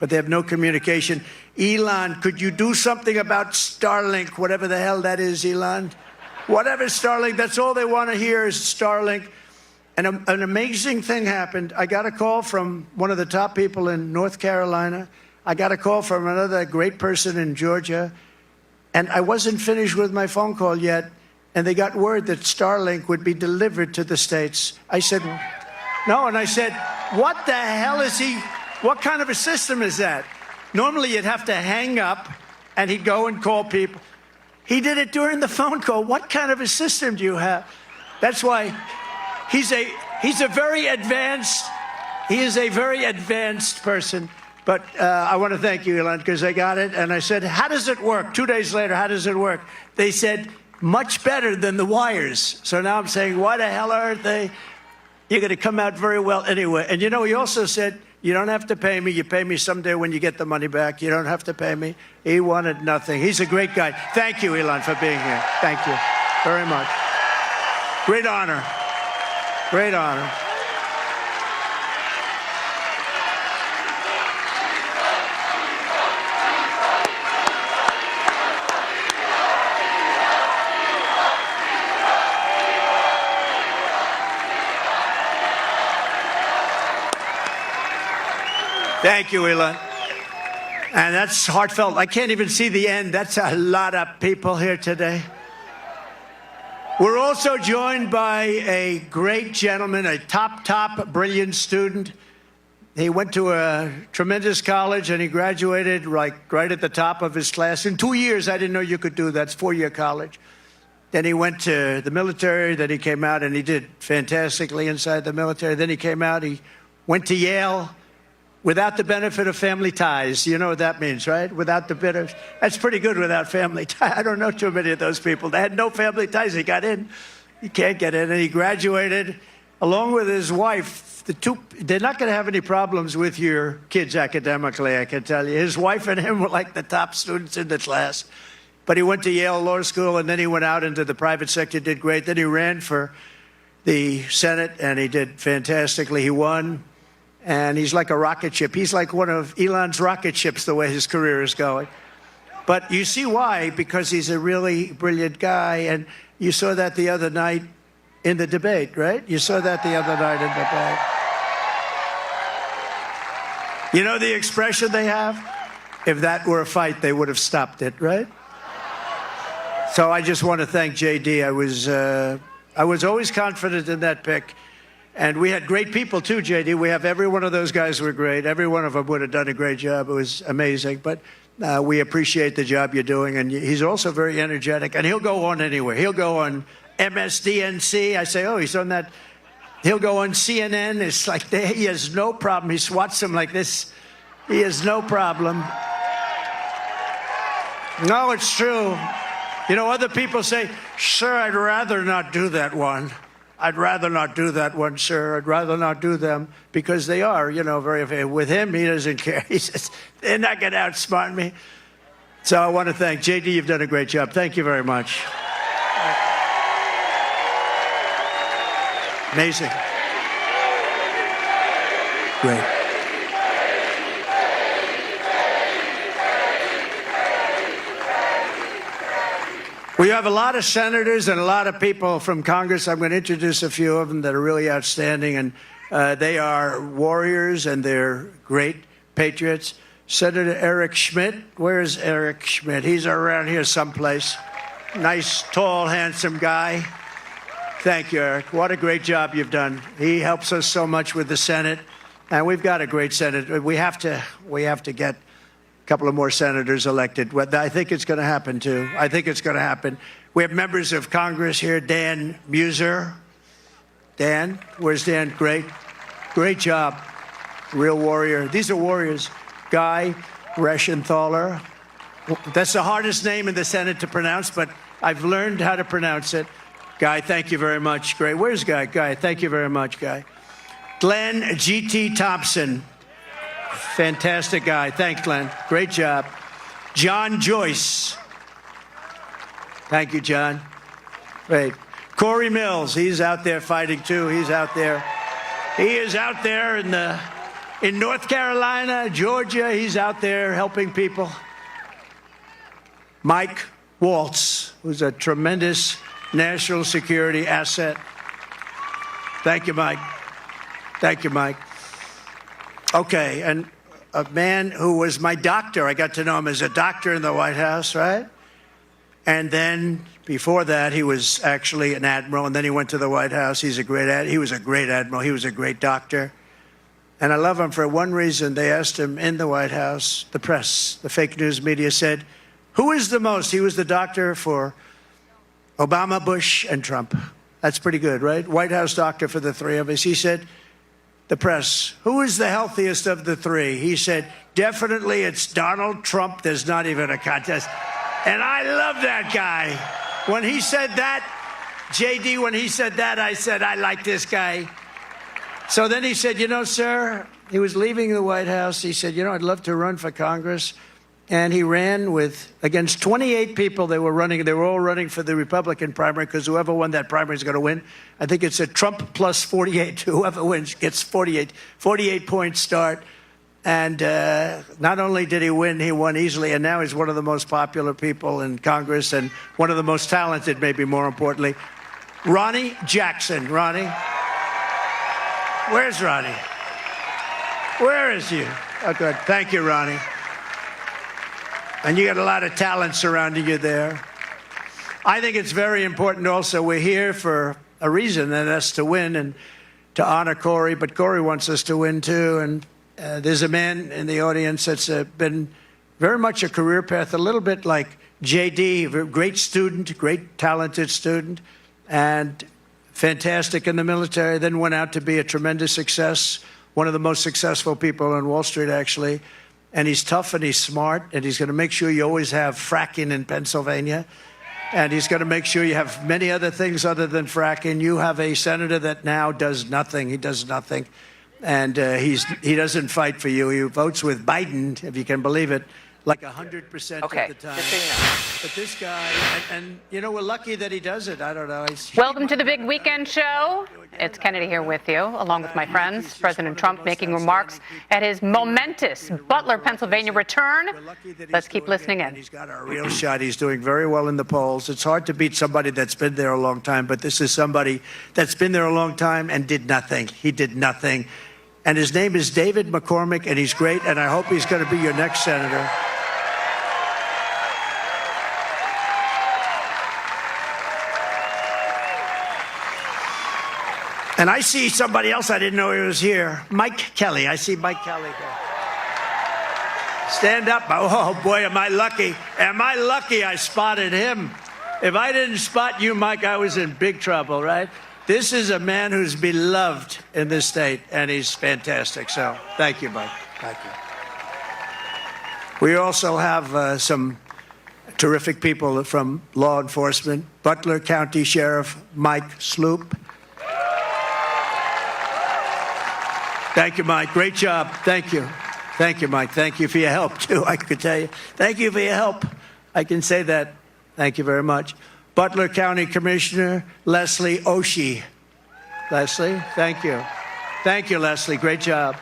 but they have no communication. Elon, could you do something about Starlink, whatever the hell that is, Elon? Whatever Starlink, that's all they want to hear is Starlink. And an amazing thing happened. I got a call from one of the top people in North Carolina. I got a call from another great person in Georgia. And I wasn't finished with my phone call yet. And they got word that Starlink would be delivered to the States. I said, no. And I said, what the hell is he? What kind of a system is that? Normally you'd have to hang up and he'd go and call people. He did it during the phone call. What kind of a system do you have? That's why he's a very advanced, he is a very advanced person. But I want to thank you, Elon, because I got it. And I said, how does it work? 2 days later, how does it work? They said, much better than the wires. So now I'm saying, why the hell aren't they? You're going to come out very well anyway. And you know, he also said, you don't have to pay me. You pay me someday when you get the money back. You don't have to pay me. He wanted nothing. He's a great guy. Thank you, Elon, for being here. Thank you very much. Great honor. Great honor. Thank you, Elon. And that's heartfelt. I can't even see the end. That's a lot of people here today. We're also joined by a great gentleman, a top, brilliant student. He went to a tremendous college and he graduated like right at the top of his class. In 2 years, I didn't know you could do that. It's 4-year college. Then he went to the military. Then he came out and he did fantastically inside the military. Then he came out, he went to Yale. Without the benefit of family ties. You know what that means, right? Without the benefit. That's pretty good without family ties. I don't know too many of those people. They had no family ties. He got in. He can't get in. And he graduated along with his wife. They're not going to have any problems with your kids academically, I can tell you. His wife and him were like the top students in the class. But he went to Yale Law School, and then he went out into the private sector, did great. Then he ran for the Senate, and he did fantastically. He won. And he's like a rocket ship. He's like one of Elon's rocket ships, the way his career is going. But you see why, because he's a really brilliant guy. And you saw that the other night in the debate, right? You saw that the other night in the debate. You know the expression they have? If that were a fight, they would have stopped it, right? So I just want to thank JD. I was always confident in that pick. And we had great people, too, JD. We have every one of those guys were great. Every one of them would have done a great job. It was amazing. But we appreciate the job you're doing. And he's also very energetic. And he'll go on anywhere. He'll go on MSDNC. I say, oh, he's on that. He'll go on CNN. It's like he has no problem. He swats them like this. He has no problem. No, it's true. You know, other people say, sir, I'd rather not do that one. I'd rather not do that one, sir. I'd rather not do them because they are, you know, very, with him, he doesn't care. He says, they're not going to outsmart me. So I want to thank JD. You've done a great job. Thank you very much. Amazing. Great. We have a lot of senators and a lot of people from Congress. I'm going to introduce a few of them that are really outstanding, and they are warriors and they're great patriots. Senator Eric Schmidt. Where's Eric Schmidt? He's around here someplace. Nice, tall, handsome guy. Thank you, Eric. What a great job you've done. He helps us so much with the Senate, and we've got a great Senate. We have to get couple of more senators elected. I think it's going to happen, too. I think it's going to happen. We have members of Congress here. Dan Muser. Dan, where's Dan? Great job. Real warrior. These are warriors. Guy Reschenthaler. That's the hardest name in the Senate to pronounce, but I've learned how to pronounce it. Guy, thank you very much. Great. Where's Guy? Guy, thank you very much, Guy. Glenn G.T. Thompson. Fantastic guy. Thanks, Glenn. Great job. John Joyce. Thank you, John. Great. Corey Mills. He's out there fighting, too. He's out there. He is out there in the In North Carolina, Georgia, he's out there helping people. Mike Waltz, who's a tremendous national security asset. Thank you, Mike. Thank you, Mike. Okay, and a man who was my doctor. I got to know him as a doctor in the White House, right? And then before that, he was actually an admiral, and then he went to the White House. He was a great admiral. He was a great doctor. And I love him for one reason. They asked him in the White House, the press, the fake news media said, who is the most? He was the doctor for Obama, Bush, and Trump. That's pretty good, right? White House doctor for the three of us. He said, the press, who is the healthiest of the three? He said, definitely it's Donald Trump. There's not even a contest. And I love that guy. When he said that, JD, when he said that, I said, I like this guy. So then he said, you know, sir, he was leaving the White House. He said, you know, I'd love to run for Congress. And he ran against 28 people. They were all running for the Republican primary because whoever won that primary is going to win. I think it's a Trump plus 48. Whoever wins gets 48-point start. And not only did he win, he won easily. And now he's one of the most popular people in Congress and one of the most talented, maybe more importantly. Ronnie Jackson. Ronnie? Where's Ronnie? Where is you? Oh, good. Thank you, Ronnie. And you got a lot of talent surrounding you there. I think it's very important also. We're here for a reason, and that's to win and to honor Corey. But Corey wants us to win, too. And there's a man in the audience that's been very much a career path, a little bit like JD, great student, great talented student, and fantastic in the military, then went out to be a tremendous success, one of the most successful people on Wall Street, actually. And he's tough and he's smart, and he's going to make sure you always have fracking in Pennsylvania. And he's going to make sure you have many other things other than fracking. You have a senator that now does nothing. He does nothing. And he doesn't fight for you. He votes with Biden, if you can believe it, like 100% of the time. But this guy, and you know, we're lucky that he does it. I don't know. Welcome to the big weekend show. It's Kennedy here with you, along with my friends. President Trump making remarks at his momentous Butler, Pennsylvania return. Let's keep listening in. He's got a real shot. He's doing very well in the polls. It's hard to beat somebody that's been there a long time, but this is somebody that's been there a long time and did nothing. He did nothing. And his name is David McCormick, and he's great, and I hope he's going to be your next senator. And I see somebody else I didn't know he was here. Mike Kelly. I see Mike Kelly here. Stand up. Oh, boy, am I lucky. Am I lucky I spotted him? If I didn't spot you, Mike, I was in big trouble, right? This is a man who's beloved in this state, and he's fantastic. So thank you, Mike. Thank you. We also have some terrific people from law enforcement. Butler County Sheriff Mike Sloop. Thank you, Mike. Great job. Thank you. Thank you, Mike. Thank you for your help, too, I could tell you. Thank you for your help. I can say that. Thank you very much. Butler County Commissioner Leslie Oshie. Leslie, thank you. Thank you, Leslie. Great job.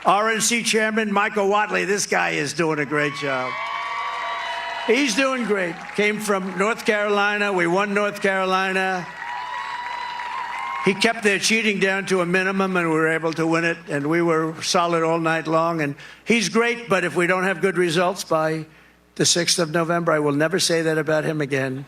RNC Chairman Michael Whatley. This guy is doing a great job. He's doing great. Came from North Carolina. We won North Carolina. He kept their cheating down to a minimum, and we were able to win it, and we were solid all night long. And he's great, but if we don't have good results by the 6th of November, I will never say that about him again.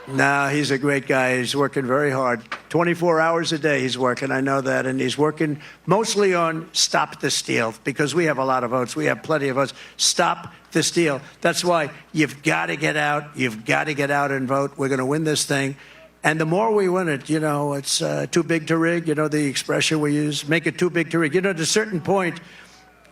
No, he's a great guy. He's working very hard. 24 hours a day he's working, I know that. And he's working mostly on Stop the Steal, because we have a lot of votes. We have plenty of votes. Stop the steal. That's why you've got to get out. You've got to get out and vote. We're going to win this thing. And the more we win it, you know, it's too big to rig. You know the expression we use, make it too big to rig. You know, at a certain point,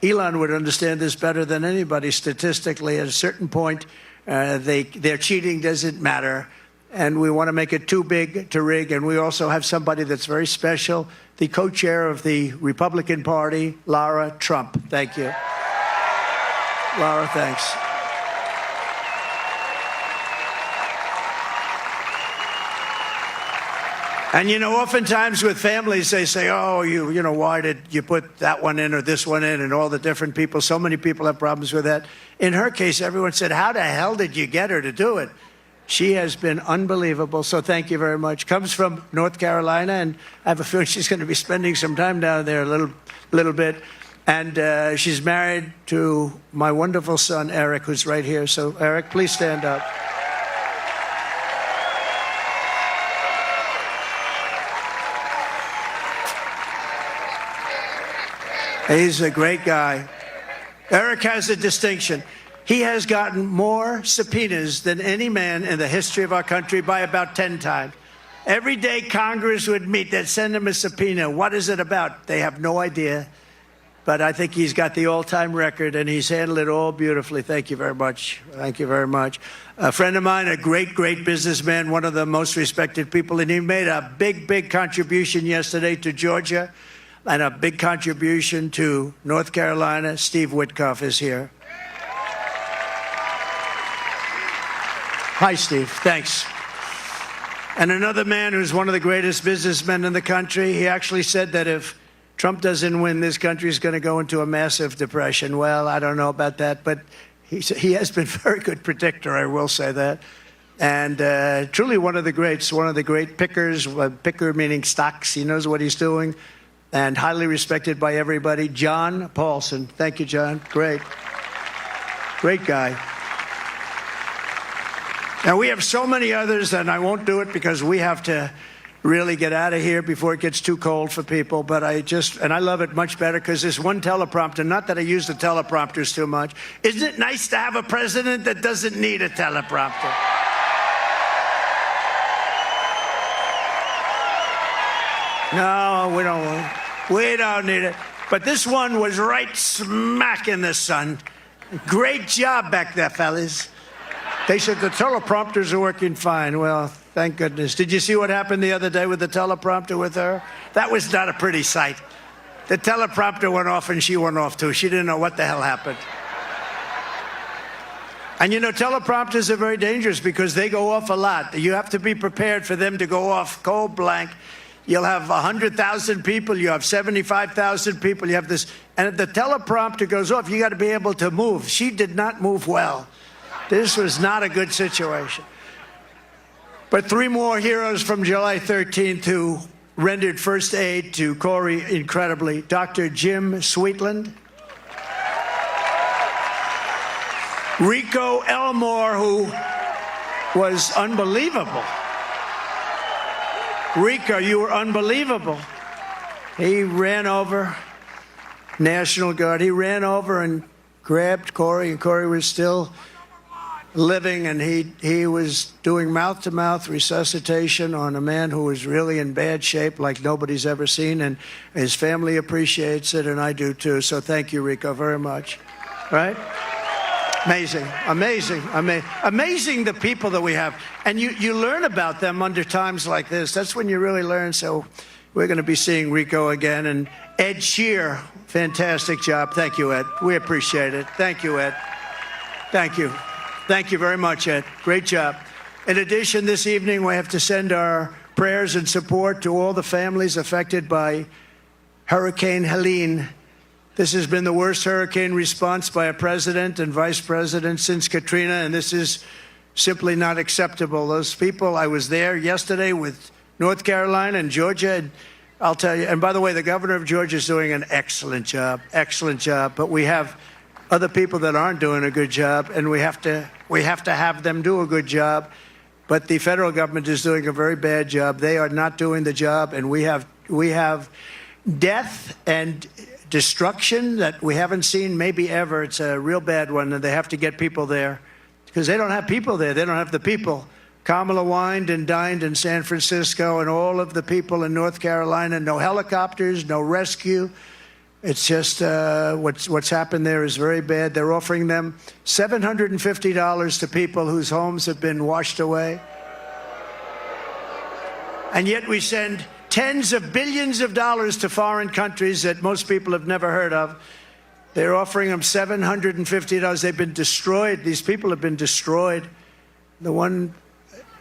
Elon would understand this better than anybody statistically. At a certain point, their cheating doesn't matter. And we want to make it too big to rig. And we also have somebody that's very special, the co-chair of the Republican Party, Lara Trump. Thank you. Lara, thanks. And, you know, oftentimes with families, they say, oh, you know, why did you put that one in or this one in, and all the different people. So many people have problems with that. In her case, everyone said, how the hell did you get her to do it? She has been unbelievable. So thank you very much. Comes from North Carolina, and I have a feeling she's going to be spending some time down there a little bit. And she's married to my wonderful son, Eric, who's right here. So, Eric, please stand up. He's a great guy. Eric has a distinction. He has gotten more subpoenas than any man in the history of our country by about 10 times. Every day Congress would meet, they'd send him a subpoena. What is it about? They have no idea. But I think he's got the all-time record, and he's handled it all beautifully. Thank you very much. Thank you very much. A friend of mine, a great, great businessman, one of the most respected people, and he made a big, big contribution yesterday to Georgia and a big contribution to North Carolina. Steve Witkoff is here. Hi, Steve. Thanks. And another man who's one of the greatest businessmen in the country, he actually said that if Trump doesn't win, this country is going to go into a massive depression. Well, I don't know about that, but he has been a very good predictor, I will say that. And truly one of the greats, one of the great pickers, picker meaning stocks. He knows what he's doing, and highly respected by everybody. John Paulson. Thank you, John. Great. Great guy. Now, we have so many others, and I won't do it because we have to really get out of here before it gets too cold for people. But I love it much better because there's one teleprompter. Not that I use the teleprompters too much. Isn't it nice to have a president that doesn't need a teleprompter? No, we don't need it. But this one was right smack in the sun. Great job back there, fellas. They said the teleprompters are working fine. Well, thank goodness. Did you see what happened the other day with the teleprompter with her? That was not a pretty sight. The teleprompter went off and she went off too. She didn't know what the hell happened. And you know, teleprompters are very dangerous because they go off a lot. You have to be prepared for them to go off cold blank. You'll have 100,000 people, you have 75,000 people, you have this, and if the teleprompter goes off, you got to be able to move. She did not move well. This was not a good situation. But three more heroes from July 13th who rendered first aid to Corey incredibly. Dr. Jim Sweetland. Rico Elmore, who was unbelievable. Rico, you were unbelievable. He ran over, National Guard, he ran over and grabbed Corey, and Corey was still living, and he was doing mouth-to-mouth resuscitation on a man who was really in bad shape like nobody's ever seen, and his family appreciates it, and I do too. So thank you, Rico, very much. Right? Amazing, amazing, amazing the people that we have. And you learn about them under times like this. That's when you really learn. So we're going to be seeing Rico again. And Ed Shear, fantastic job. Thank you, Ed. We appreciate it. Thank you, Ed. Thank you. Thank you very much, Ed. Great job. In addition, this evening, we have to send our prayers and support to all the families affected by Hurricane Helene. This has been the worst hurricane response by a president and vice president since Katrina, and this is simply not acceptable. Those people, I was there yesterday with North Carolina and Georgia, and I'll tell you, and by the way, the governor of Georgia is doing an excellent job, but we have other people that aren't doing a good job, and we have to have them do a good job. But the federal government is doing a very bad job. They are not doing the job, and we have death and destruction that we haven't seen maybe ever. It's a real bad one, and they have to get people there because they don't have people there. They don't have the people. Kamala wined and dined in San Francisco, and all of the people in North Carolina, no helicopters, no rescue. It's just what's happened there is very bad. They're offering them $750 to people whose homes have been washed away. And yet we send tens of billions of dollars to foreign countries that most people have never heard of. They're offering them $750. They've been destroyed. These people have been destroyed. The one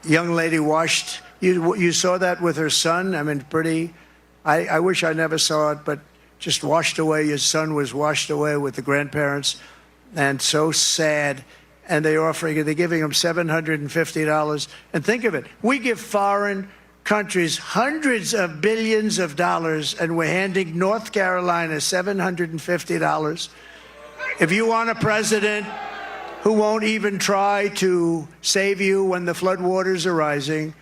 young lady washed You saw that with her son. I mean, pretty. I wish I never saw it, but just washed away. Your son was washed away with the grandparents, and so sad. And they're giving him $750. And think of it, we give foreign countries hundreds of billions of dollars, and we're handing North Carolina $750. If you want a president who won't even try to save you when the floodwaters are rising,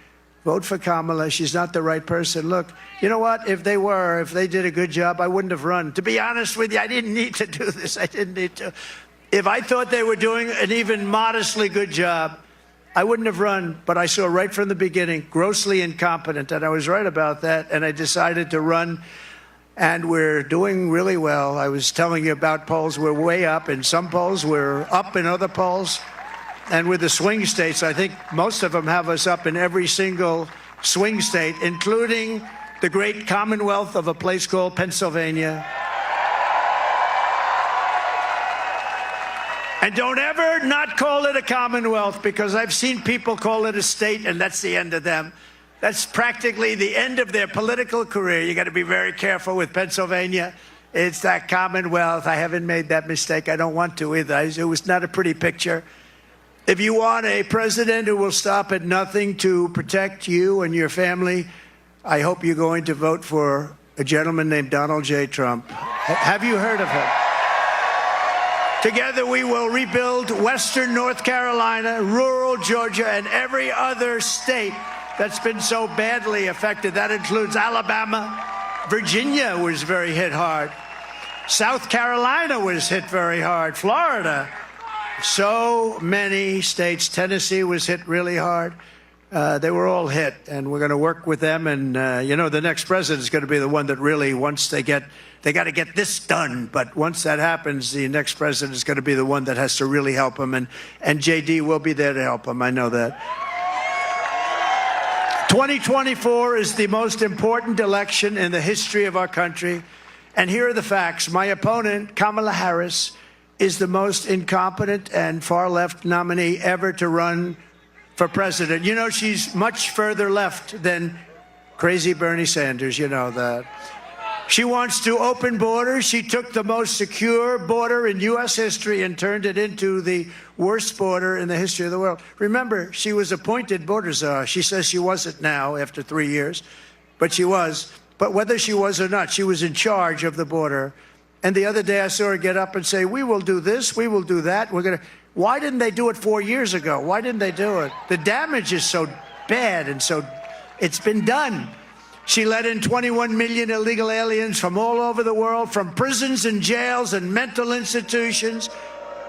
vote for Kamala. She's not the right person. Look, you know what? If they did a good job, I wouldn't have run. To be honest with you, I didn't need to do this. I didn't need to. If I thought they were doing an even modestly good job, I wouldn't have run. But I saw right from the beginning, grossly incompetent, and I was right about that, and I decided to run. And we're doing really well. I was telling you about polls. We're way up in some polls. We're up in other polls. And with the swing states, I think most of them have us up in every single swing state, including the great commonwealth of a place called Pennsylvania. And don't ever not call it a commonwealth, because I've seen people call it a state, and that's the end of them. That's practically the end of their political career. You got to be very careful with Pennsylvania. It's that commonwealth. I haven't made that mistake. I don't want to either. It was not a pretty picture. If you want a president who will stop at nothing to protect you and your family, I hope you're going to vote for a gentleman named Donald J. Trump. Have you heard of him? Together we will rebuild Western North Carolina, rural Georgia, and every other state that's been so badly affected. That includes Alabama. Virginia was very hit hard. South Carolina was hit very hard. Florida. So many states. Tennessee was hit really hard. They were all hit, and we're going to work with them. And, the next president is going to be the one that really, once they got to get this done. But once that happens, the next president is going to be the one that has to really help them. And JD will be there to help them. I know that. 2024 is the most important election in the history of our country. And here are the facts. My opponent, Kamala Harris, is the most incompetent and far-left nominee ever to run for president. You know, she's much further left than crazy Bernie Sanders. You know that. She wants to open borders. She took the most secure border in U.S. history and turned it into the worst border in the history of the world. Remember, she was appointed border czar. She says she wasn't now after 3 years, but she was. But whether she was or not, she was in charge of the border. And the other day I saw her get up and say, we will do this, we will do that. Why didn't they do it 4 years ago? Why didn't they do it? The damage is so bad, and so it's been done. She let in 21 million illegal aliens from all over the world, from prisons and jails and mental institutions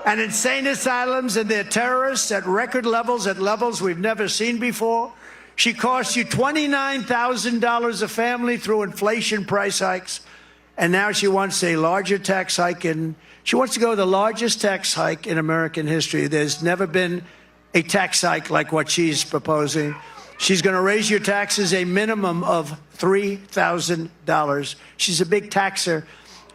and insane asylums, and they're terrorists at record levels, at levels we've never seen before. She cost you $29,000 a family through inflation price hikes. And now she wants a larger tax hike, and she wants to go the largest tax hike in American history. There's never been a tax hike like what she's proposing. She's going to raise your taxes a minimum of $3,000. She's a big taxer,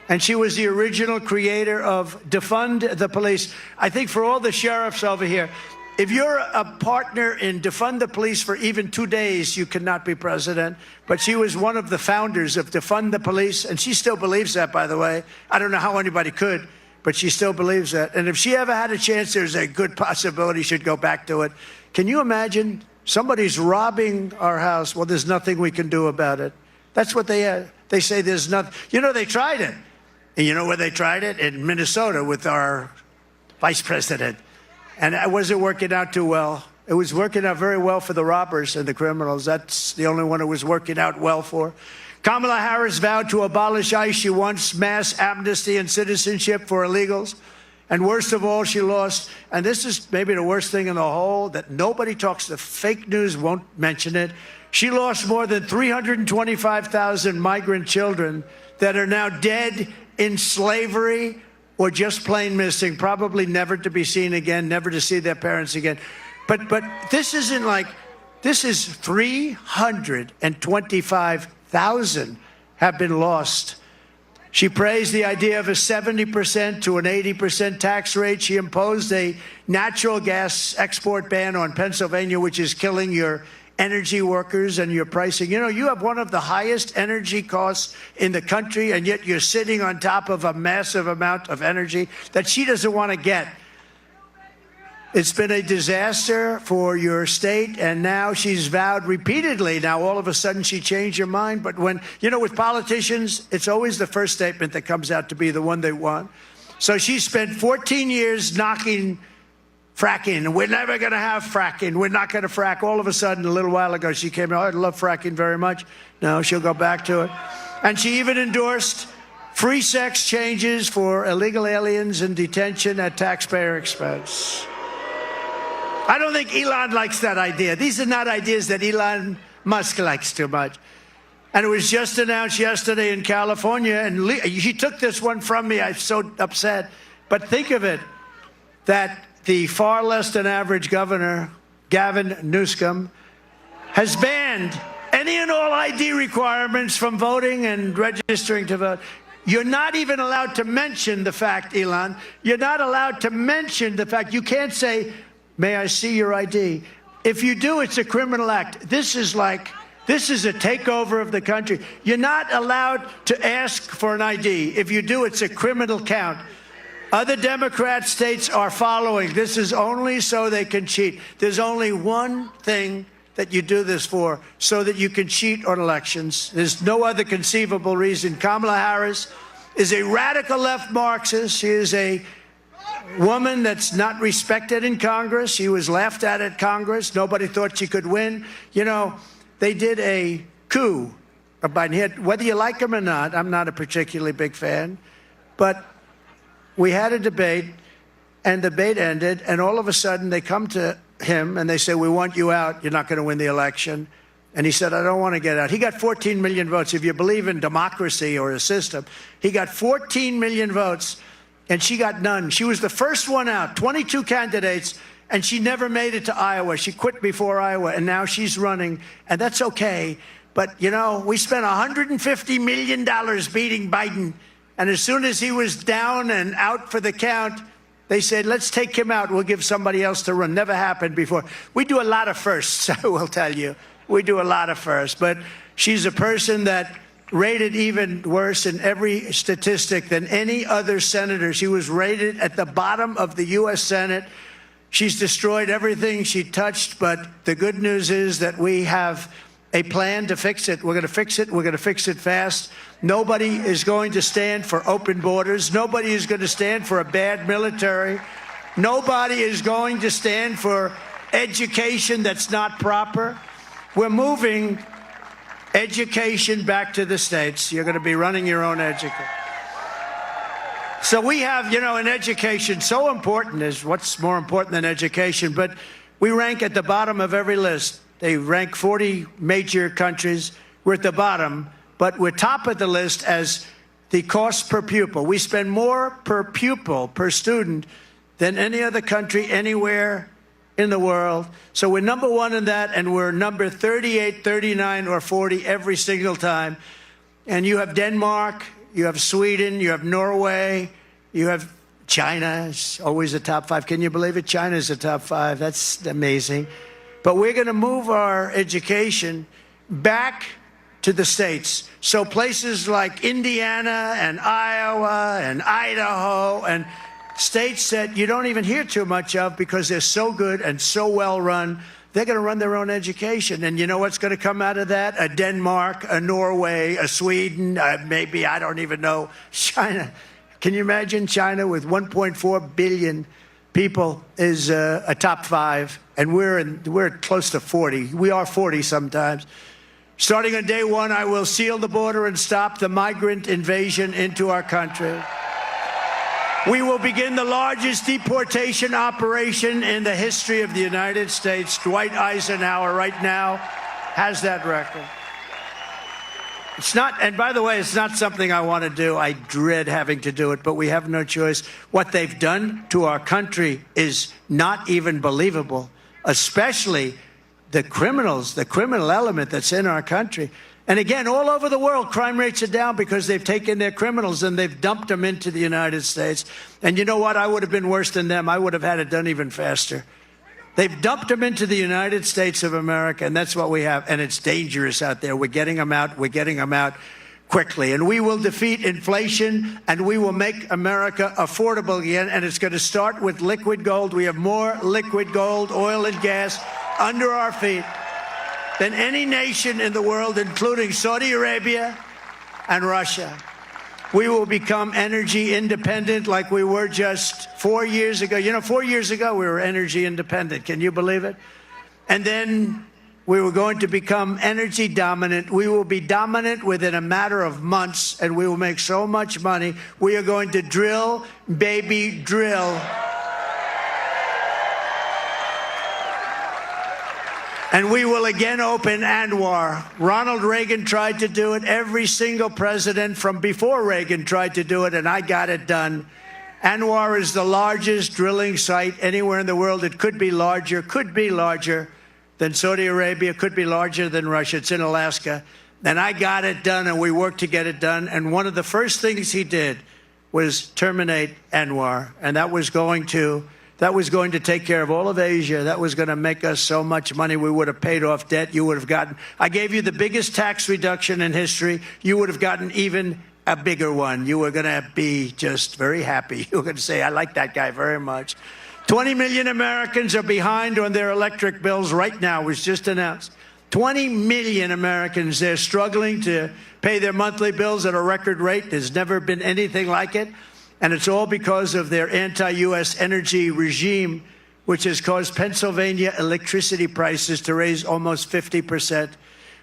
and she was the original creator of Defund the Police. I think for all the sheriffs over here, if you're a partner in Defund the Police for even 2 days, you cannot be president. But she was one of the founders of Defund the Police, and she still believes that, by the way. I don't know how anybody could, but she still believes that. And if she ever had a chance, there's a good possibility she'd go back to it. Can you imagine? Somebody's robbing our house. Well, there's nothing we can do about it. That's what they say. There's nothing. You know, they tried it. And you know where they tried it? In Minnesota with our vice president. And it wasn't working out too well. It was working out very well for the robbers and the criminals. That's the only one it was working out well for. Kamala Harris vowed to abolish ICE. She wants mass amnesty and citizenship for illegals. And worst of all, she lost, and this is maybe the worst thing in the whole, that nobody talks, the fake news won't mention it. She lost more than 325,000 migrant children that are now dead in slavery or just plain missing, probably never to be seen again, never to see their parents again. But this isn't like, this is 325,000 have been lost. She praised the idea of a 70% to an 80% tax rate. She imposed a natural gas export ban on Pennsylvania, which is killing your energy workers and your pricing. You know, you have one of the highest energy costs in the country, and yet you're sitting on top of a massive amount of energy that she doesn't want to get. It's been a disaster for your state, and now she's vowed repeatedly. Now, all of a sudden, she changed her mind. But when, you know, with politicians, it's always the first statement that comes out to be the one they want. So she spent 14 years knocking fracking. We're never going to have fracking. We're not going to frack. All of a sudden, a little while ago, she came out, I love fracking very much. No, she'll go back to it. And she even endorsed free sex changes for illegal aliens in detention at taxpayer expense. I don't think Elon likes that idea. These are not ideas that Elon Musk likes too much. And it was just announced yesterday in California, and she took this one from me. I'm so upset. But think of it, that the far less than average governor, Gavin Newsom, has banned any and all ID requirements from voting and registering to vote. You're not even allowed to mention the fact, Elon, you're not allowed to mention the fact. You can't say, may I see your ID? If you do, it's a criminal act. This is a takeover of the country. You're not allowed to ask for an ID. If you do, it's a criminal count. Other Democrat states are following. This is only so they can cheat. There's only one thing that you do this for, so that you can cheat on elections. There's no other conceivable reason. Kamala Harris is a radical left Marxist. She is a woman that's not respected in Congress. She was laughed at Congress. Nobody thought she could win. You know, they did a coup of Biden. Whether you like him or not, I'm not a particularly big fan, but we had a debate, and the debate ended, and all of a sudden they come to him and they say, we want you out. You're not going to win the election. And he said, I don't want to get out. He got 14 million votes. If you believe in democracy or a system, he got 14 million votes. And she got none. She was the first one out, 22 candidates, and she never made it to Iowa. She quit before Iowa, and now she's running, and that's okay. But, you know, we spent $150 million beating Biden, and as soon as he was down and out for the count, they said, let's take him out. We'll give somebody else to run. Never happened before. We do a lot of firsts, I will tell you. We do a lot of firsts. But she's a person that rated even worse in every statistic than any other senator. She was rated at the bottom of the U.S. Senate. She's destroyed everything she touched, but the good news is that we have a plan to fix it. We're going to fix it. We're going to fix it fast. Nobody is going to stand for open borders. Nobody is going to stand for a bad military. Nobody is going to stand for education that's not proper. We're moving education back to the states. You're going to be running your own education. So we have, you know, in education, so important is what's more important than education, but we rank at the bottom of every list. They rank 40 major countries. We're at the bottom, but we're top of the list as the cost per pupil. We spend more per pupil, per student, than any other country anywhere in the world. So we're number one in that, and we're number 38, 39, or 40 every single time. And you have Denmark, you have Sweden, you have Norway, you have China. It's always a top five. Can you believe it? China's a top five. That's amazing. But we're going to move our education back to the states. So places like Indiana and Iowa and Idaho and states that you don't even hear too much of because they're so good and so well run, they're going to run their own education. And you know what's going to come out of that? A Denmark, a Norway, a Sweden, maybe, I don't even know, China. Can you imagine China with 1.4 billion people is a top five, and we're close to 40. We are 40 sometimes. Starting on day one, I will seal the border and stop the migrant invasion into our country. We will begin the largest deportation operation in the history of the United States. Dwight Eisenhower right now has that record. It's not, and by the way, it's not something I want to do. I dread having to do it, but we have no choice. What they've done to our country is not even believable, especially the criminals, the criminal element that's in our country. And again, all over the world, crime rates are down because they've taken their criminals and they've dumped them into the United States. And you know what? I would have been worse than them. I would have had it done even faster. They've dumped them into the United States of America, and that's what we have. And it's dangerous out there. We're getting them out. We're getting them out quickly. And we will defeat inflation, and we will make America affordable again. And it's going to start with liquid gold. We have more liquid gold, oil and gas under our feet than any nation in the world, including Saudi Arabia and Russia. We will become energy independent like we were just 4 years ago. You know, 4 years ago, we were energy independent. Can you believe it? And then we were going to become energy dominant. We will be dominant within a matter of months, and we will make so much money. We are going to drill, baby, drill. And we will again open Anwar. Ronald Reagan tried to do it. Every single president from before Reagan tried to do it, and I got it done. Anwar is the largest drilling site anywhere in the world. It could be larger than Saudi Arabia, could be larger than Russia. It's in Alaska. And I got it done, and we worked to get it done. And one of the first things he did was terminate Anwar. And that was going to take care of all of Asia. That was going to make us so much money. We would have paid off debt. You would have gotten, I gave you the biggest tax reduction in history. You would have gotten even a bigger one. You were going to be just very happy. You were going to say, I like that guy very much. 20 million Americans are behind on their electric bills right now. It was just announced. 20 million Americans, they're struggling to pay their monthly bills at a record rate. There's never been anything like it. And it's all because of their anti-U.S. energy regime, which has caused Pennsylvania electricity prices to raise almost 50%.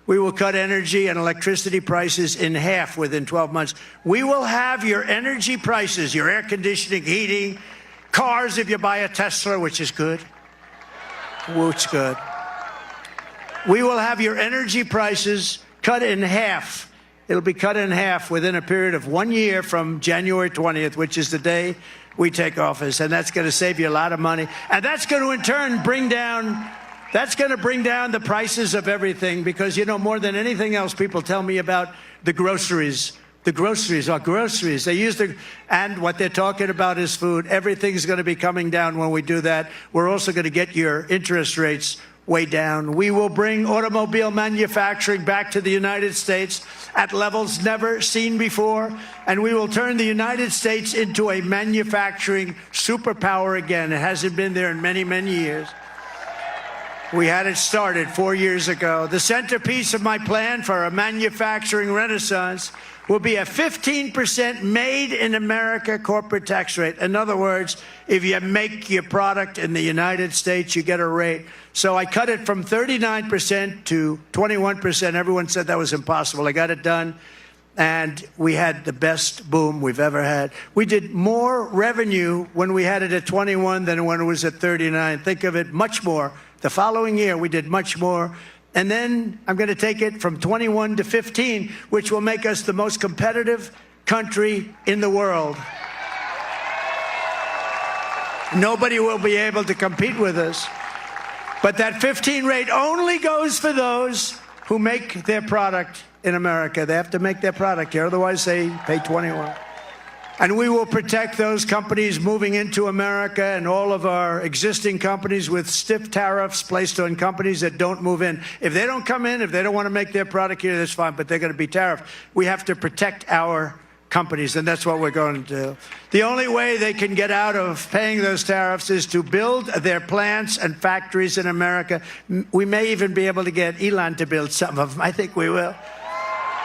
We will cut energy and electricity prices in half within 12 months. We will have your energy prices, your air conditioning, heating, cars if you buy a Tesla, which is good. Which good. We will have your energy prices cut in half. It'll be cut in half within a period of 1 year from January 20th, which is the day we take office. And that's going to save you a lot of money. And that's going to, in turn, bring down the prices of everything. Because, you know, more than anything else, people tell me about the groceries. The groceries are groceries. And what they're talking about is food. Everything's going to be coming down when we do that. We're also going to get your interest rates way down. We will bring automobile manufacturing back to the United States at levels never seen before. And we will turn the United States into a manufacturing superpower again. It hasn't been there in many, many years. We had it started 4 years ago. The centerpiece of my plan for a manufacturing renaissance will be a 15% made in America corporate tax rate. In other words, if you make your product in the United States, you get a rate. So I cut it from 39% to 21%. Everyone said that was impossible. I got it done, and we had the best boom we've ever had. We did more revenue when we had it at 21 than when it was at 39. Think of it, much more. The following year, we did much more. And then I'm going to take it from 21 to 15, which will make us the most competitive country in the world. Nobody will be able to compete with us. But that 15 rate only goes for those who make their product in America. They have to make their product here, otherwise they pay 21. And we will protect those companies moving into America and all of our existing companies with stiff tariffs placed on companies that don't move in. If they don't come in, if they don't want to make their product here, that's fine, but they're going to be tariffed. We have to protect our companies, and that's what we're going to do. The only way they can get out of paying those tariffs is to build their plants and factories in America. We may even be able to get Elon to build some of them. I think we will.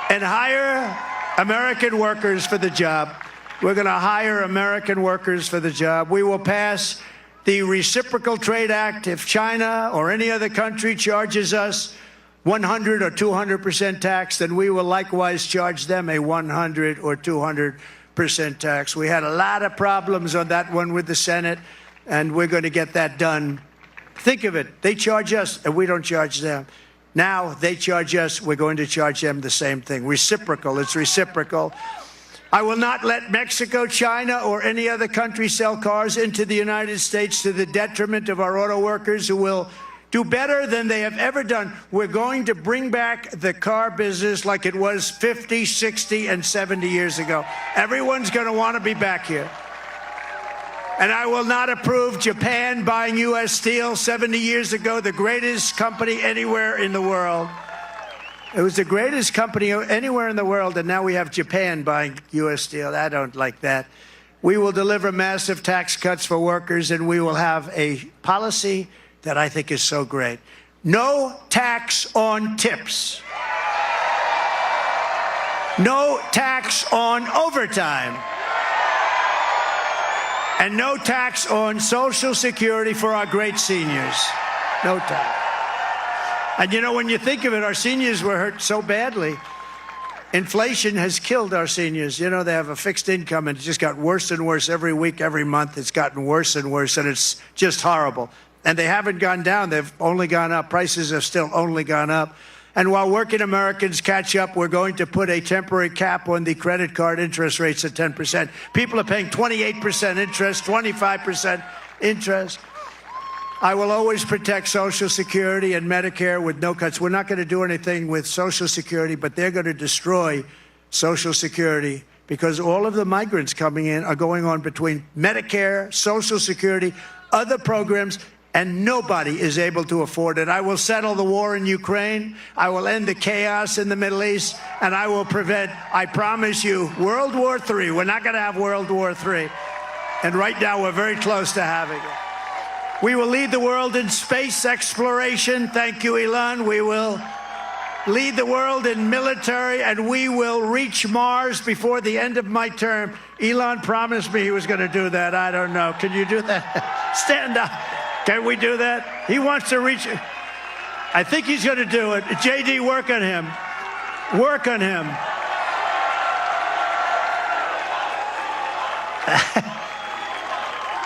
And hire American workers for the job. We're going to hire American workers for the job. We will pass the Reciprocal Trade Act. If China or any other country charges us 100 or 200% tax, then we will likewise charge them a 100 or 200% tax. We had a lot of problems on that one with the Senate, and we're going to get that done. Think of it. They charge us, and we don't charge them. Now they charge us. We're going to charge them the same thing. Reciprocal. It's reciprocal. I will not let Mexico, China, or any other country sell cars into the United States to the detriment of our auto workers, who will do better than they have ever done. We're going to bring back the car business like it was 50, 60, and 70 years ago. Everyone's going to want to be back here. And I will not approve Japan buying U.S. steel 70 years ago, the greatest company anywhere in the world. It was the greatest company anywhere in the world, and now we have Japan buying U.S. steel. I don't like that. We will deliver massive tax cuts for workers, and we will have a policy that I think is so great. No tax on tips. No tax on overtime. And no tax on Social Security for our great seniors. No tax. And you know, when you think of it, our seniors were hurt so badly. Inflation has killed our seniors. You know, they have a fixed income, and it just got worse and worse every week, every month. It's gotten worse and worse, and it's just horrible. And they haven't gone down. They've only gone up. Prices have still only gone up. And while working Americans catch up, we're going to put a temporary cap on the credit card interest rates at 10%. People are paying 28% interest, 25% interest. I will always protect Social Security and Medicare with no cuts. We're not going to do anything with Social Security, but they're going to destroy Social Security because all of the migrants coming in are going on between Medicare, Social Security, other programs, and nobody is able to afford it. I will settle the war in Ukraine. I will end the chaos in the Middle East, and I will prevent, I promise you, World War III. We're not going to have World War III. And right now, we're very close to having it. We will lead the world in space exploration. Thank you, Elon. We will lead the world in military, and we will reach Mars before the end of my term. Elon promised me he was going to do that. I don't know. Can you do that? Stand up. Can we do that? He wants to reach. I think he's going to do it. JD, work on him. Work on him.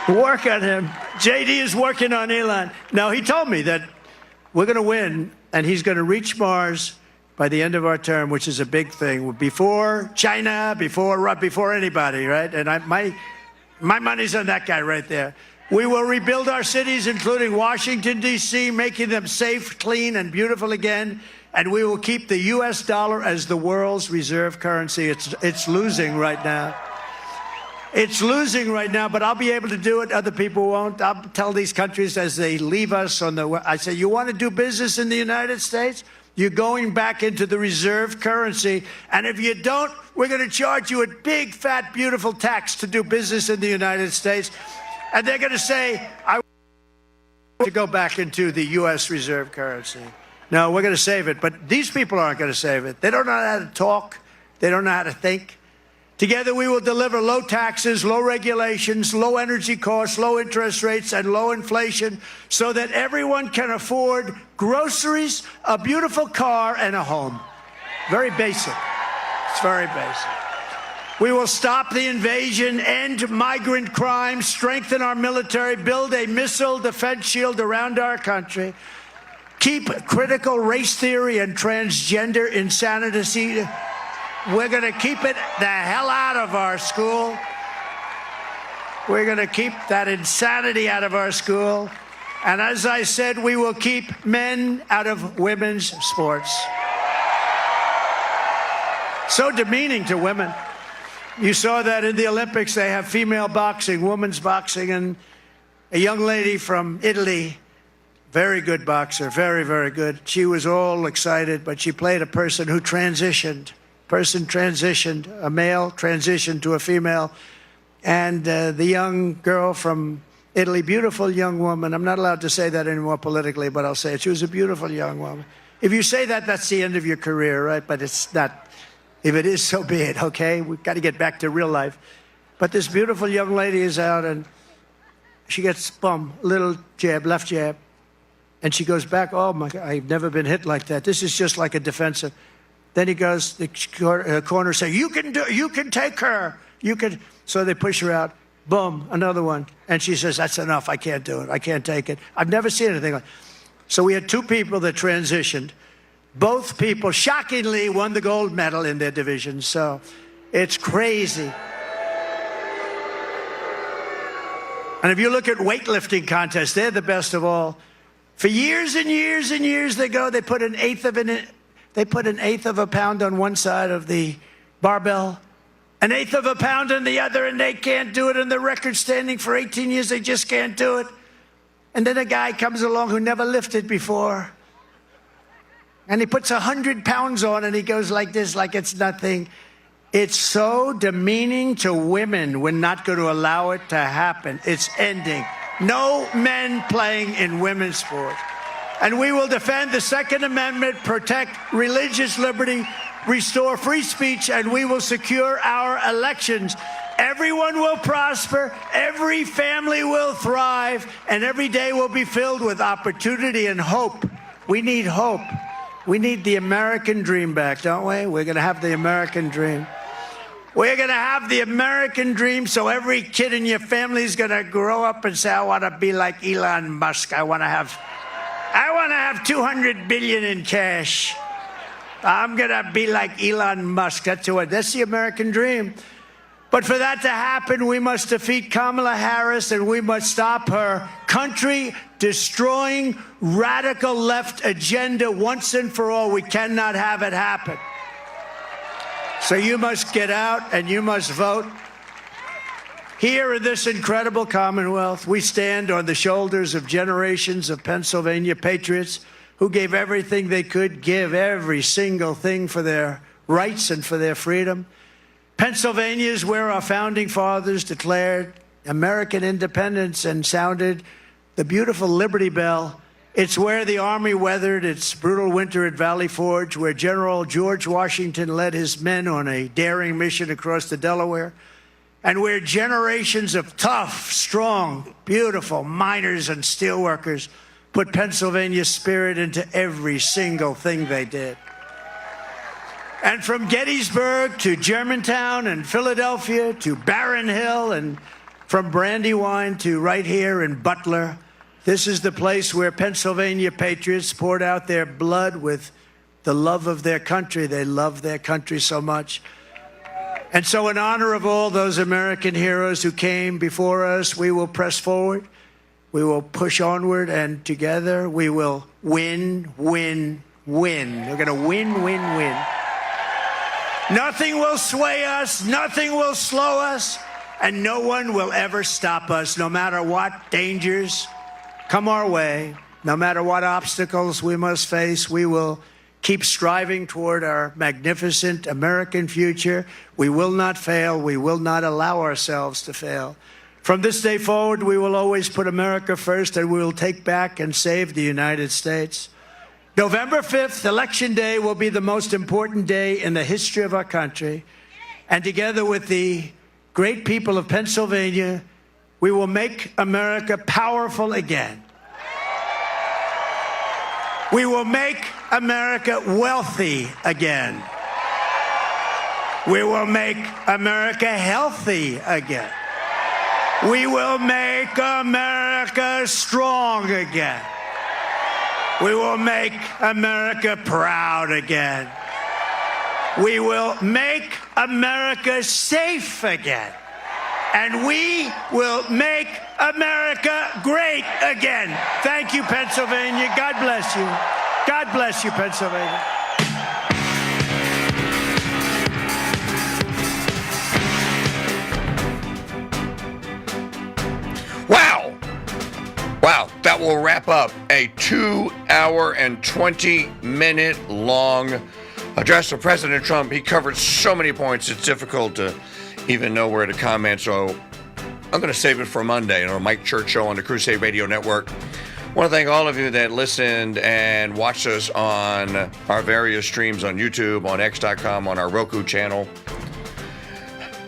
Work on him. JD is working on Elon. Now, he told me that we're going to win, and he's going to reach Mars by the end of our term, which is a big thing. Before China, before anybody, right? And my money's on that guy right there. We will rebuild our cities, including Washington, D.C., making them safe, clean, and beautiful again. And we will keep the U.S. dollar as the world's reserve currency. It's losing right now. It's losing right now, but I'll be able to do it. Other people won't. I'll tell these countries as they leave us I say, you want to do business in the United States? You're going back into the reserve currency. And if you don't, we're going to charge you a big, fat, beautiful tax to do business in the United States. And they're going to say, I want to go back into the U.S. reserve currency. No, we're going to save it. But these people aren't going to save it. They don't know how to talk. They don't know how to think. Together, we will deliver low taxes, low regulations, low energy costs, low interest rates, and low inflation so that everyone can afford groceries, a beautiful car, and a home. Very basic. It's very basic. We will stop the invasion, end migrant crime, strengthen our military, build a missile defense shield around our country, keep critical race theory and transgender insanity. We're going to keep it the hell out of our school. We're going to keep that insanity out of our school. And as I said, we will keep men out of women's sports. So demeaning to women. You saw that in the Olympics. They have female boxing, women's boxing, and a young lady from Italy, very good boxer, very, very good. She was all excited, but she played a person who transitioned. A male transitioned to a female. And the young girl from Italy, beautiful young woman. I'm not allowed to say that anymore politically, but I'll say it. She was a beautiful young woman. If you say that, that's the end of your career, right? But it's not. If it is, so be it, okay? We've got to get back to real life. But this beautiful young lady is out, and she gets, boom, little jab, left jab. And she goes back, oh, my God, I've never been hit like that. This is just like a defensive. Then he goes, the corner say, you can take her. You can. So they push her out. Boom, another one. And she says, that's enough. I can't do it. I can't take it. I've never seen anything like. So we had two people that transitioned. Both people, shockingly, won the gold medal in their division. So it's crazy. And if you look at weightlifting contests, they're the best of all. For years and years and years they put an eighth of a pound on one side of the barbell, 1/8 of a pound on the other, and they can't do it, and the record standing for 18 years, they just can't do it. And then a guy comes along who never lifted before, and he puts 100 pounds on, and he goes like this, like it's nothing. It's so demeaning to women. We're not going to allow it to happen. It's ending. No men playing in women's sports. And we will defend the Second Amendment, protect religious liberty, restore free speech, and we will secure our elections. Everyone will prosper, every family will thrive, and every day will be filled with opportunity and hope. We need hope. We need the American dream back, don't we? We're going to have the American dream. We're going to have the American dream, so every kid in your family is going to grow up and say, I want to be like Elon Musk. I want to have 200 billion in cash. I'm going to be like Elon Musk. That's the American dream. But for that to happen, we must defeat Kamala Harris, and we must stop her country-destroying, radical left agenda once and for all. We cannot have it happen. So you must get out and you must vote. Here in this incredible Commonwealth, we stand on the shoulders of generations of Pennsylvania patriots who gave everything they could give, every single thing for their rights and for their freedom. Pennsylvania is where our founding fathers declared American independence and sounded the beautiful Liberty Bell. It's where the Army weathered its brutal winter at Valley Forge, where General George Washington led his men on a daring mission across the Delaware, and where generations of tough, strong, beautiful miners and steelworkers put Pennsylvania's spirit into every single thing they did. And from Gettysburg to Germantown and Philadelphia to Barron Hill, and from Brandywine to right here in Butler, this is the place where Pennsylvania patriots poured out their blood with the love of their country. They love their country so much. And so in honor of all those American heroes who came before us, we will press forward, we will push onward, and together we will win, win, win. We're going to win, win, win. Nothing will sway us, nothing will slow us, and no one will ever stop us, no matter what dangers come our way, no matter what obstacles we must face. We will keep striving toward our magnificent American future. We will not fail. We will not allow ourselves to fail. From this day forward, we will always put America first, and we will take back and save the United States. November 5th, Election Day, will be the most important day in the history of our country. And together with the great people of Pennsylvania, we will make America powerful again. We will make America wealthy again. We will make America healthy again. We will make America strong again. We will make America proud again. We will make America safe again. And we will make America great again. Thank you, Pennsylvania. God bless you. God bless you, Pennsylvania. Wow. Wow. That will wrap up a 2-hour and 20-minute long address of President Trump. He covered so many points, it's difficult to even know where to comment. So I'm going to save it for Monday on our Mike Church Show on the Crusade Radio Network. I want to thank all of you that listened and watched us on our various streams on YouTube, on X.com, on our Roku channel.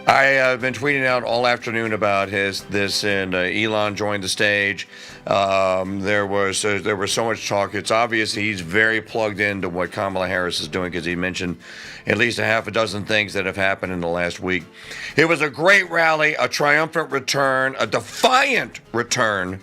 I have been tweeting out all afternoon about this, and Elon joined the stage. There was so much talk. It's obvious he's very plugged into what Kamala Harris is doing, because he mentioned at least a half a dozen things that have happened in the last week. It was a great rally, a triumphant return, a defiant return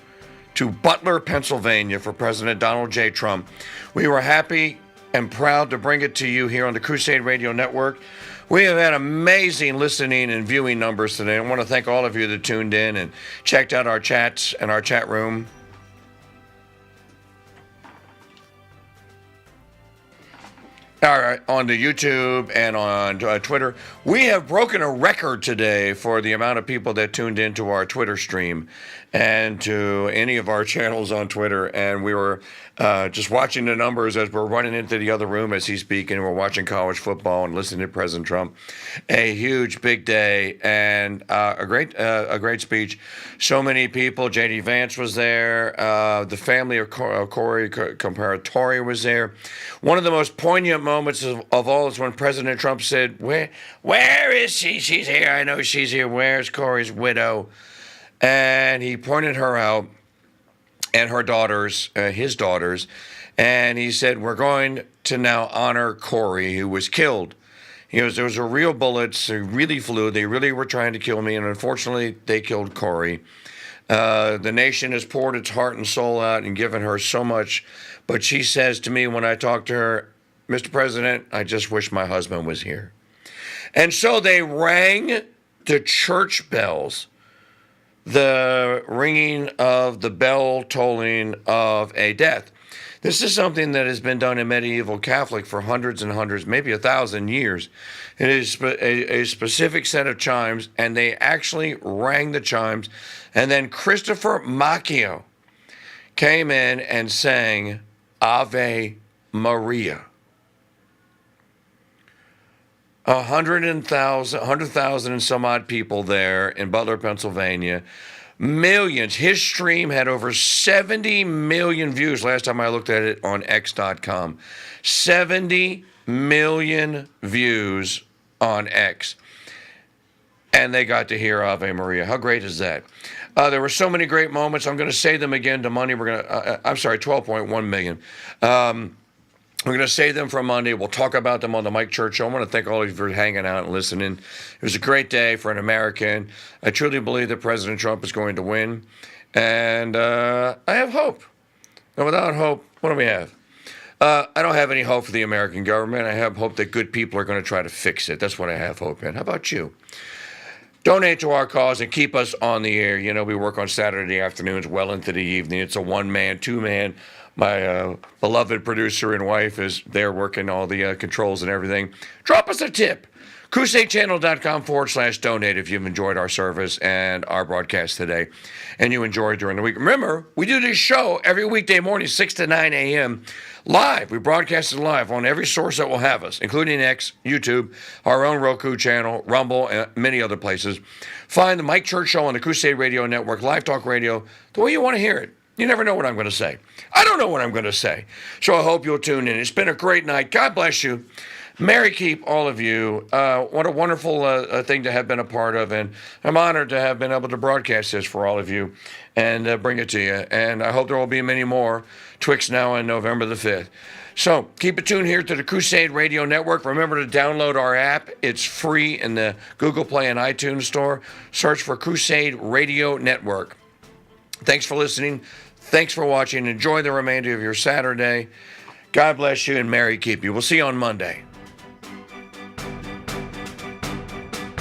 to Butler, Pennsylvania for President Donald J. Trump. We were happy and proud to bring it to you here on the Crusade Radio Network. We have had amazing listening and viewing numbers today. I want to thank all of you that tuned in and checked out our chats and our chat room. All right, on the YouTube and on Twitter. We have broken a record today for the amount of people that tuned into our Twitter stream and to any of our channels on Twitter. And we were just watching the numbers as we're running into the other room as he's speaking. We're watching college football and listening to President Trump. A huge, big day and a great speech. So many people. J.D. Vance was there. The family of Corey Comparatori was there. One of the most poignant moments of all is when President Trump said, where is she? She's here. I know she's here. Where's Corey's widow? And he pointed her out and her daughters, his daughters, and he said, we're going to now honor Corey, who was killed. He goes, there was a real bullets. They really flew. They really were trying to kill me, and unfortunately, they killed Corey. The nation has poured its heart and soul out and given her so much. But she says to me when I talk to her, Mr. President, I just wish my husband was here. And so they rang the church bells, the ringing of the bell tolling of a death. This is something that has been done in medieval Catholic for hundreds and hundreds, maybe 1,000 years. It is a specific set of chimes, and they actually rang the chimes. And then Christopher Macchio came in and sang Ave Maria. 100,000 and some odd people there in Butler, Pennsylvania. Millions. His stream had over 70 million views last time I looked at it on X.com. 70 million views on X. And they got to hear Ave Maria. How great is that? There were so many great moments. I'm going to say them again to Monday. We're going to, 12.1 million. We're going to save them for Monday. We'll talk about them on the Mike Church Show. I want to thank all of you for hanging out and listening. It was a great day for an American. I truly believe that President Trump is going to win. And I have hope. And without hope, what do we have? I don't have any hope for the American government. I have hope that good people are going to try to fix it. That's what I have hope in. How about you? Donate to our cause and keep us on the air. You know, we work on Saturday afternoons well into the evening. It's a one-man, two-man. My beloved producer and wife is there working all the controls and everything. Drop us a tip. CrusadeChannel.com/donate if you've enjoyed our service and our broadcast today and you enjoy it during the week. Remember, we do this show every weekday morning, 6 to 9 a.m. live. We broadcast it live on every source that will have us, including X, YouTube, our own Roku channel, Rumble, and many other places. Find the Mike Church Show on the Crusade Radio Network, Live Talk Radio, the way you want to hear it. You never know what I'm going to say. I don't know what I'm going to say. So I hope you'll tune in. It's been a great night. God bless you. Merry keep, all of you. What a wonderful thing to have been a part of. And I'm honored to have been able to broadcast this for all of you and bring it to you. And I hope there will be many more twixt now and November the 5th. So keep it tuned here to the Crusade Radio Network. Remember to download our app. It's free in the Google Play and iTunes Store. Search for Crusade Radio Network. Thanks for listening. Thanks for watching. Enjoy the remainder of your Saturday. God bless you and merry keep you. We'll see you on Monday.